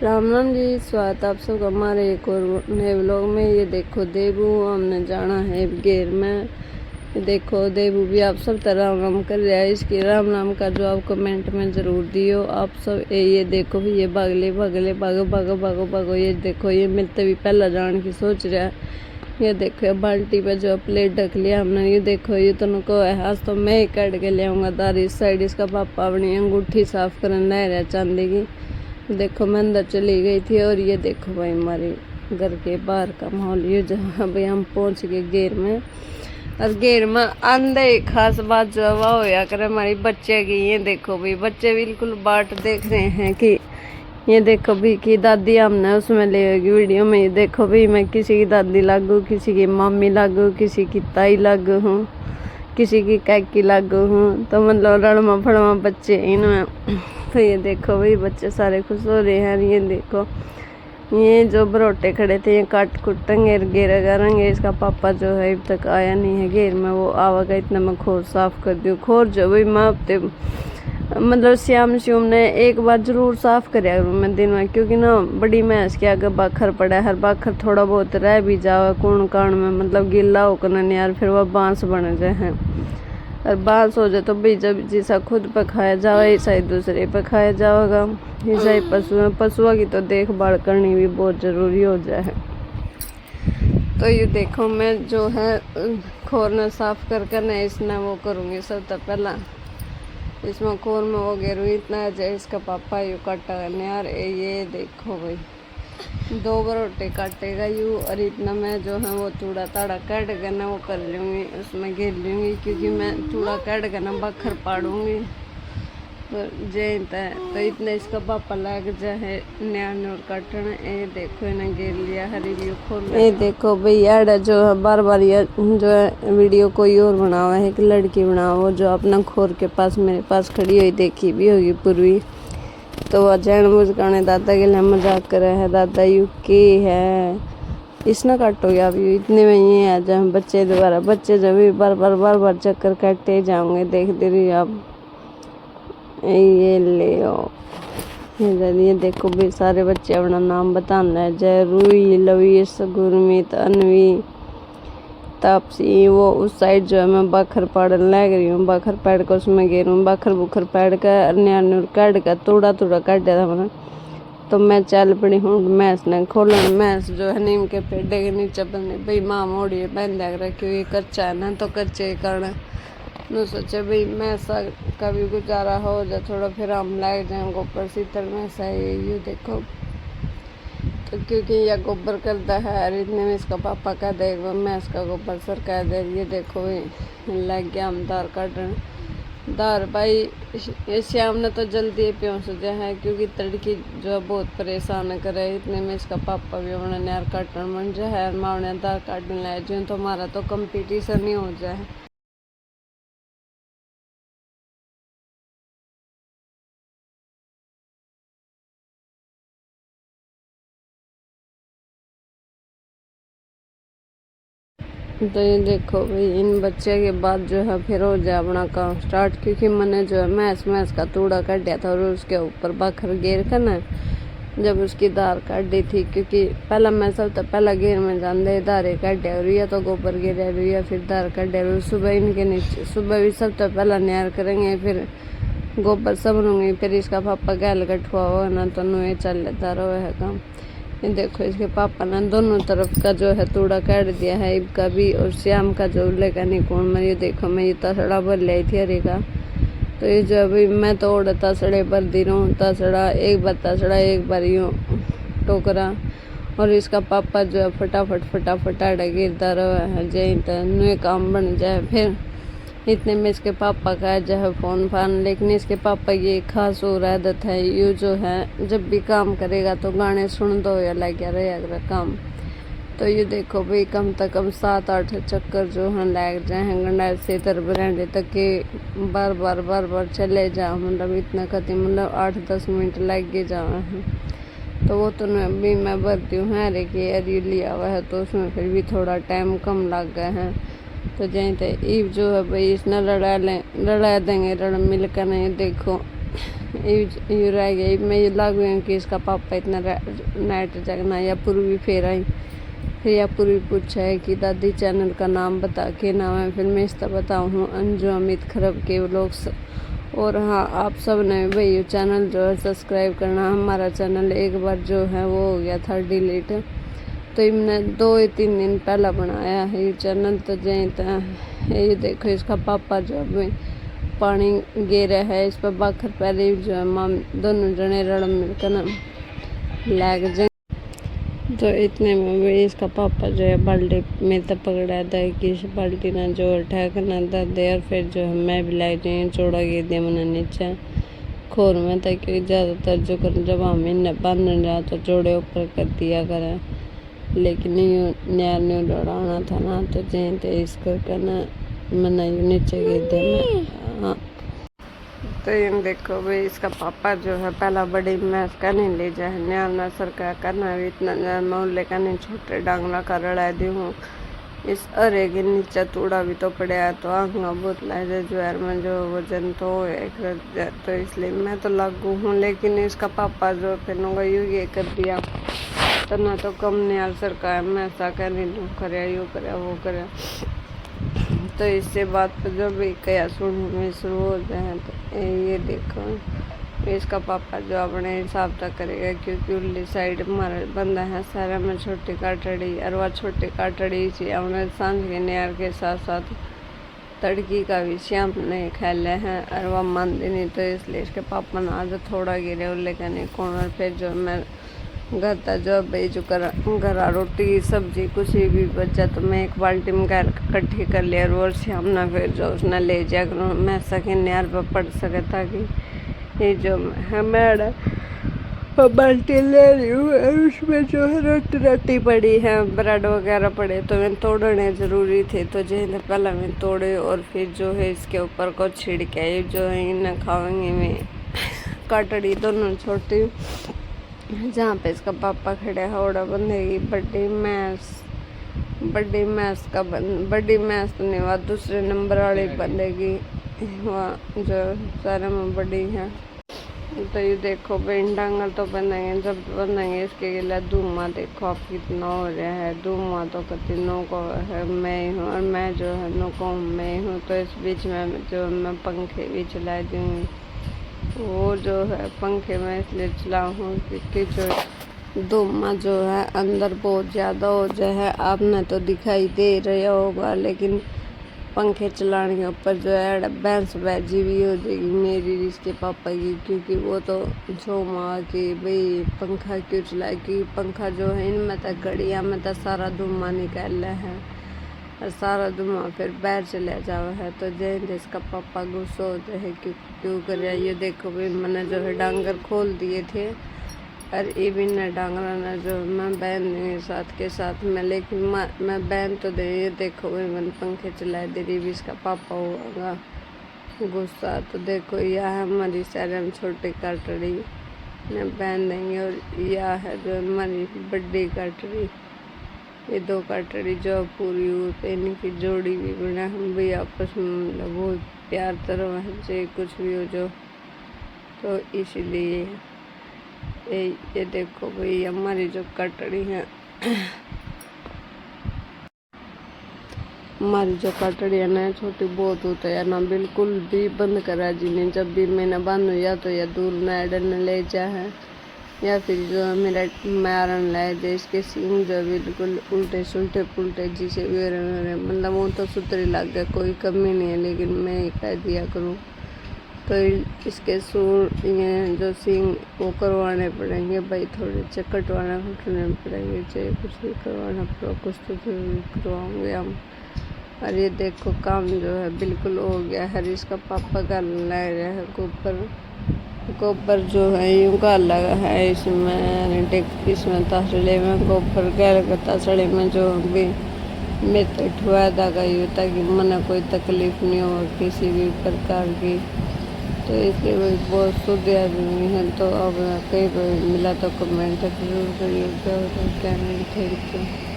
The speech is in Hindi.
राम राम जी, स्वागत आप सबका हमारे एक और नए व्लॉग में। ये देखो देबू, हमने जाना है घेर में। ये देखो देबू भी आप सब तरह राम राम कर रहा है। इसकी राम राम का जो आप कमेंट में ज़रूर दियो आप सब। ये देखो भी ये भागले भागले भागो भागो भागो भागो। ये देखो ये मिलते भी पहला जान की सोच रहा है। ये देखो ये बाल्टी पे जो प्लेट ढक लिया हमने। ये देखो ये तो नको है, आज तो मैं ही काट के ले आऊँगा दार इस साइड। इसका पापा अपनी अंगूठी साफ करने रह रहा चांदी की। देखो मैं अंदर चली गई थी। और ये देखो भाई हमारे घर के बाहर का माहौल, ये जहाँ भाई हम पहुँच गए घेर में। और घेर में आंधे खास बात जो हवा होया करे हमारी बच्चे की। ये देखो भाई बच्चे बिल्कुल बाट देख रहे हैं कि ये देखो भी कि दादी हमने उसमें ले होगी वीडियो में। ये देखो भाई मैं किसी की दादी लागू, किसी की मम्मी लागू, किसी की ताई लागू हूँ, किसी की काकी लागू हूँ। तो मतलब रणमा फड़मा बच्चे इनमें। तो ये देखो भाई बच्चे सारे खुश हो रहे हैं। ये देखो ये जो बरोटे खड़े थे ये काट कुटेंगे घेरेगा रंगे। इसका पापा जो है अब तक आया नहीं है घेर में, वो आवागा इतना मैं खोर साफ कर दूँ। खोर जो भाई मैं हफ्ते मतलब श्याम श्यूम ने एक बार जरूर साफ कराया मैं दिन में, क्योंकि ना बड़ी भैंस के आगे बाखर पड़ा है। हर बाखर थोड़ा बहुत रह भी जाओ कूण काण में, मतलब गिल्ला होकर न यार फिर वह बांस बन जाए हैं। और बांस हो जाए तो भाई जब जैसा खुद पे खाया जाए ऐसा ही दूसरे पे खाया जाएगा। ऐसा ही पशुओं की तो देखभाल करनी भी बहुत ज़रूरी हो जाए। तो ये देखो मैं जो है खोरना साफ करके ना इसने वो करूँगी। सबसे पहला इसमें खोर में वो गेरू इतना जाए इसका पापा यू काटा करने यार। ये देखो भाई 2 बरोटे काटेगा यू। और इतना मैं जो है वो चूड़ा ताड़ा काट कर ना वो कर लूँगी, उसमें घेर लूँगी, क्योंकि मैं चूड़ा काट कर ना बखर पाड़ूँगी तो जयता है। तो इतना इसका पापा लग जाए न्यार नोर काटना। ये देखो इन्हें घेर लिया हरी व्यू खोल। ये देखो भाई यार जो है बार बार ये जो है वीडियो कोई और बना हुआ है, एक लड़की बना हुआ जो अपना खोर के पास मेरे पास खड़ी हुई देखी भी होगी पूर्वी। तो वह जैन मुझकाने दादा के लिए मजाक कर रहा है। दादा यू के है इसने काटोगे आप यू इतने में ये आ जाए बच्चे दोबारा। बच्चे जब भी बार बार चक्कर काटते जाओगे देख दे रही आप। ये ले आओ ये देखो भी सारे बच्चे अपना नाम बताना है। जय रूई लवीस गुरमीत अनवी तापसी। वो उस साइड जो है मैं बखर पाड़न लग रही हूँ। बखर पैड़ कर उसमें गेरूँ बखर बुखर पैड़ कर अन्य काट कर थोड़ा काट दिया था मैंने। तो मैं चल पड़ी हूँ मैस ने खोलन। मैस जो है नीम के पेड़े के नीचे बंदे भाई माँ मोड़ी बंद लग रहा, क्योंकि ये कच्चा है ना तो कच्चे कारण न सोचे भाई मैसा का भी गुजारा हो जाए थोड़ा, फिर हम लग जाए गोबर शीतल मैसा। ये देखो तो क्योंकि यह गोबर करता है और इतने में इसका पापा कह देगा मैं इसका गोबर सर कह दे। ये देखो लग गया हम दार काटन। दार भाई ये श्याम ने तो जल्दी प्योस दिया है, क्योंकि तड़की जो बहुत परेशान करे। इतने में इसका पापा भी उन्होंने यार काटन मन जो है माँ ने दार काटने लाए जो। तो हमारा तो कंपटीशन ही हो जाए। तो ये देखो भाई इन बच्चे के बाद जो है फिर हो जाए अपना काम स्टार्ट, क्योंकि मैंने जो है मैस का तूड़ा काट दिया था और उसके ऊपर बखर घेर कर ना जब उसकी दार काट दी थी। क्योंकि पहला मैं सब तो पहला घेर में जान दारे काट दिया और या तो गोबर घेर या फिर दार काट दिया। सुबह इनके नीचे सुबह भी सब तो पहला न्यार करेंगे, फिर गोबर सब लूँगी, फिर इसका पापा गैल कटवा हो ना तो नुए चल लेता रहो है काम। ये देखो इसके पापा ने दोनों तरफ का जो है तूड़ा काट दिया है इबका भी और श्याम का जो उल्लेखा नहीं कौन में। ये देखो मैं ये तसड़ा भर लाई थी हरे का। तो ये जो अभी मैं तो ओढ़ तसड़े भर दी रहा हूँ। तसड़ा एक बार तसड़ा एक बार यूँ टोकरा। और इसका पापा जो है फटाफट आड़ा गिरता रहा है जय नुए काम बन जाए। फिर इतने में इसके पापा का जो है फ़ोन फान। लेकिन इसके पापा की एक खास और आदत है, यू जो है जब भी काम करेगा तो गाने सुन दो या लग रहेगा काम। तो ये देखो भाई कम से कम 7-8 चक्कर जो है लग जाए हैं गंडा से बरांडे तक के बार बार चले जाओ। मतलब इतना कति मतलब 8-10 मिनट लग के जाओ हैं। तो वो तो भी मैं भरती हूँ है रे कि अरे लिया हुआ है तो उसमें फिर भी थोड़ा टाइम कम लग गए हैं। तो जहीं तक ईब जो है भाई इसने लड़ा देंगे रड़ मिल कर। नहीं देखो यू रह गई। मैं ये लागू हूँ कि इसका पापा इतना नेट जगना या पूर्वी फेर आई। फिर या पूर्वी पूछा है कि दादी चैनल का नाम बता के नाम है। फिर मैं इसका बताऊँ हूँ अंजू अमित खरब के व्लॉग। और हाँ, आप सब ने भाई चैनल जो है सब्सक्राइब करना। हमारा चैनल एक बार जो है वो हो गया था डिलीट, तो इमने 2-3 दिन पहला बनाया है ये चैनल। तो ये देखो इसका पापा जो अभी पानी गिरा है इस पर बाखर पहले जो है माम दोनों जने रड़ मिलकर ना लग जाए। तो इतने में भी इसका पापा जो है बाल्टी में तो पकड़ा था कि इस बाल्टी ना जो ठहकना था दे। और फिर जो है मैं भी लाई रही चौड़ा गिर दिया मैंने नीचे खोर में, ताकि ज़्यादातर जो कर जब हमें बांधने जा तो जोड़े ऊपर कर दिया करें। लेकिन न्यार न्यू दौड़ाना था ना, तो जैसे इस करके ना मैंने नीचे गिर दिया। हाँ, तो इन देखो भाई इसका पापा जो है पहला बड़ी मैस का नहीं ले जाए न्यार नसर का करना भी इतना मोहल्ले का नहीं छोटे डांगला का रड़ा दी हूँ। इस अरे के नीचे तूड़ा भी तो पड़ा है, तो आंखा बहुत लाए ज्वार में जो वजन तो एक, तो इसलिए मैं तो लागू हूँ। लेकिन इसका पापा जो फिर यूँ ये कर दिया तो ना तो कम न्यार सर का है मैं ऐसा कर नहीं करे यूँ करे वो करे। तो इससे बात पर जब भी क्या सुनने शुरू हो जाए तो ये देखो इसका पापा जो अपने हिसाब तक करेगा, क्योंकि उल्ली साइड हमारा बंदा है सारा में छोटी काटड़ी। और वह छोटी काटड़ी से हमने सांझ के न्यार के साथ साथ तड़की का भी श्याम नहीं खेले हैं और वह मानती नहीं। तो इसलिए इसके पापा ने आज थोड़ा गिरे उल्ले का नहीं कौन। और फिर जो मैं घर था जो भाई जो घर रोटी सब्जी कुछ भी बचा तो मैं एक बाल्टी में इकट्ठी कर लिया। और शाम ना फिर जो उसने ले जा कर मैं सके न्यार पर पड़ सके, ताकि ये जो है मैं बाल्टी ले रही हूँ और उसमें जो है रोटी पड़ी है ब्रेड वगैरह पड़े तो मैं तोड़ने ज़रूरी थे। तो जो है पहले मैं तोड़े और फिर जो है इसके ऊपर को छिड़के जो है इन्हें खाएंगे। मैं काटड़ी दोनों छोटी जहाँ पे इसका पापा खड़े हावड़ा बंधेगी बड़ी मैस तो नहीं वह दूसरे नंबर वाली बंधेगी वहाँ जो सारे में बड़ी है। तो ये देखो बेन डांगल तो बनेंगे जब बनेंगे इसके लिए धुआं देखो आप कितना हो रहा है। धुआं तो कति नो को है मैं हूँ और मैं जो है नो को मैं हूँ। तो इस बीच में जो मैं पंखे भी चला दूँगी, वो जो है पंखे में इसलिए चलाऊँ हूँ क्योंकि जो धुआं जो है अंदर बहुत ज़्यादा हो जाए। आपने तो दिखाई दे रहा होगा, लेकिन पंखे चलाने के ऊपर जो है भैंस बाजी भी हो जाएगी मेरी इसके पापा की, क्योंकि वो तो जो माँ की भाई पंखा क्यों चलाए, क्योंकि पंखा जो है इनमें तक घड़िया में तो सारा धुआं निकल रहा है और सारा धुआं फिर बाहर चला जावा है। तो जैसे इसका पापा गुस्सा होता है क्यों कर ये देखो भाई मैंने जो है डांगर खोल दिए थे और ये भी न डांगरा न जो मैं बहन नहीं साथ के साथ में, लेकिन मैं बहन तो दे ये देखो भाई मैंने पंखे चलाए दे रही भी इसका पापा होगा गुस्सा। तो देखो यह है हमारी सारे में छोटी काटड़ी न बहन देंगे और यह है जो हमारी बड़ी काटड़ी। ये दो काटड़ी जो पूरी होते इनकी जोड़ी भी बना हम भी आपस में मतलब बहुत प्यार तरह है कुछ भी हो जो। तो इसलिए ये देखो भाई हमारी जो कटड़ी है हमारी जो कटड़ी है ना छोटी बहुत होता है ना, बिल्कुल भी बंद करा जी ने जब भी मैंने बंद हो या तो या दूर न ले जा है या फिर जो मेरा मारन लाए दे। इसके सींग जो बिल्कुल उल्टे सुलटे पुलटे जिसे भी रहे मतलब वो तो सुतरी लग गया कोई कमी नहीं है, लेकिन मैं ही कह दिया करूँ। तो इसके सूर ये जो सींग वो करवाने पड़ेंगे भाई, थोड़े से कटवाना पड़ेंगे, चाहे कुछ भी करवाना पड़ो कुछ तो जरूर करवाएंगे हम। और ये देखो काम जो है बिल्कुल हो गया है। इसका पापा का ला रहा है गोबर जो है यूँ का लगा है इसमें तसड़े में गोबर गैल तसड़े में जो भी मैं तो ठुआ धागा यूँ ताकि मना कोई तकलीफ नहीं हो किसी भी प्रकार की। तो इसलिए वही बहुत शुद्ध आदमी है। तो अब कहीं पर मिला तो कमेंट जरूर करिए क्या नहीं। Thank you.